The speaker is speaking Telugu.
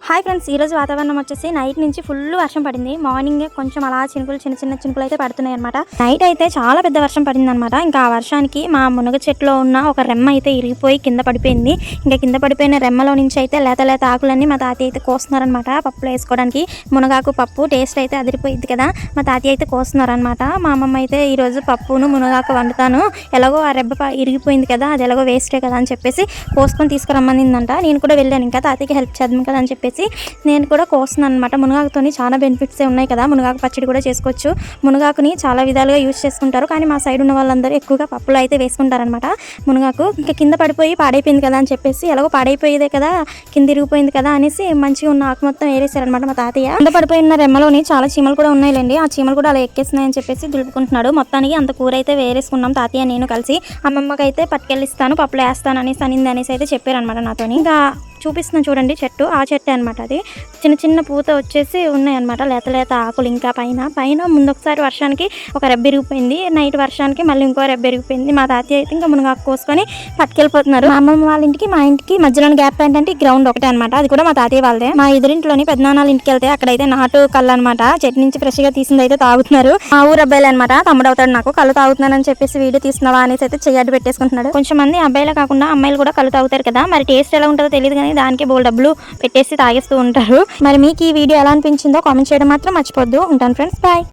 హాయ్ ఫ్రెండ్స్, ఈరోజు వాతావరణం వచ్చేసి నైట్ నుంచి ఫుల్ వర్షం పడింది. మార్నింగ్ కొంచెం అలా చినుకులు చిన్న చినుకులు అయితే పడుతున్నాయి అనమాట. నైట్ అయితే చాలా పెద్ద వర్షం పడింది అనమాట. ఇంకా ఆ వర్షానికి మా మునగ చెట్టులో ఉన్న ఒక రెమ్మ అయితే ఇరిగిపోయి కింద పడిపోయింది. ఇంకా కింద పడిపోయిన రెమ్మలో నుంచి అయితే లేత ఆకులన్నీ మా తాతయ్య అయితే కోస్తున్నారనమాట. పప్పులో వేసుకోవడానికి మునగాకు పప్పు టేస్ట్ అయితే అదిరిపోయింది కదా, మా తాతయ్య అయితే కోస్తున్నారనమాట. మా అమ్మమ్మ అయితే ఈరోజు పప్పును మునగాకు వండుతాను, ఎలాగో ఆ రెబ్బ ఇరిగిపోయింది కదా, అది ఎలాగో వేస్టే కదా అని చెప్పేసి కోసుకొని తీసుకురమ్మనిందంట. నేను కూడా వెళ్ళాను, ఇంకా తాతయ్యకి హెల్ప్ చేద్దాం కదా అని చెప్పేసి నేను కూడా కోస్తున్నాను అనమాట. మునగాకుతోని చాలా బెనిఫిట్స్ ఉన్నాయి కదా, మునగాకు పచ్చడి కూడా చేసుకోవచ్చు. మునగాకుని చాలా విధాలుగా యూజ్ చేసుకుంటారు, కానీ మా సైడ్ ఉన్న వాళ్ళందరూ ఎక్కువగా పప్పులో అయితే వేసుకుంటారనమాట. మునగాకు ఇంకా కింద పడిపోయి పాడైపోయింది కదా అని చెప్పేసి, ఎలాగో పాడైపోయేదే కదా, కింద ఇరిగిపోయింది కదా అనేసి మంచిగా ఉన్న ఆకు మొత్తం వేరేసారనమాట మా తాతయ్య. కింద పడిపోయిన రెమ్మలోని చాలా చీమలు కూడా ఉన్నాయిలేండి, ఆ చీమలు కూడా అలా ఎక్కేస్తున్నాయని చెప్పేసి దులుపుకుంటున్నాడు. మొత్తానికి అంత కూర అయితే వేరేసుకున్నాం తాతయ్య నేను కలిసి. అమ్మమ్మకి అయితే పట్టుకెళ్ళిస్తాను, పప్పులో వేస్తాను అనేసి అనింది అనేసి అయితే చెప్పారనమాట నాతోని. ఇంకా చూపిస్తున్నాను చూడండి చెట్టు, ఆ చెట్టు అనమాట. అది చిన్న పూత వచ్చేసి ఉన్నాయి అనమాట, లేత ఆకులు. ఇంకా పైన ముందొకసారి వర్షానికి ఒక రెబ్బ ఇరిగిపోయింది, నైట్ వర్షానికి మళ్ళీ ఇంకో రెబ్బ ఇరిగిపోయింది. మా తాతయ్య అయితే ఇంకా మునగాకు కోసుకొని పట్టుకెళ్ళిపోతున్నారు. మా అమ్మమ్మ వాళ్ళ ఇంటికి మా ఇంటికి మధ్యలోని గ్యాప్ ఏంటంటే గ్రౌండ్ ఒకటే అనమాట, అది కూడా మా తాతయ్య వాళ్ళదే. మా ఎదురింట్లోని పెద్దనాన్నల ఇంటికి వెళ్తే అక్కడైతే నాటు కళ్ళు అనమాట, చెట్టు నుంచి ఫ్రెష్ గా తీసింది అయితే తాగుతున్నారు. మా ఊరు అబ్బాయిలు అనమాట, తమ్ముడు అవుతాడు నాకు. కళ్ళు తాగుతున్నానని చెప్పేసి వీడియో తీస్తున్నావా అనేసి అయితే చెయ్యడ్డు పెట్టేసుకుంటున్నాడు. కొంచెం మంది అబ్బాయిలు కాకుండా అమ్మాయిలు కూడా కళ్ళు తాగుతారు కదా, మరి టేస్ట్ ఎలా ఉంటుందో తెలియదు కానీ దానికి బోల్ డబ్బులు పెట్టేసి తాగేస్తూ ఉంటారు. మరి మీకు ఈ వీడియో ఎలా అనిపించిందో కామెంట్ చేయడం మాత్రం మర్చిపోద్దు. ఉంటాను ఫ్రెండ్స్, బాయ్.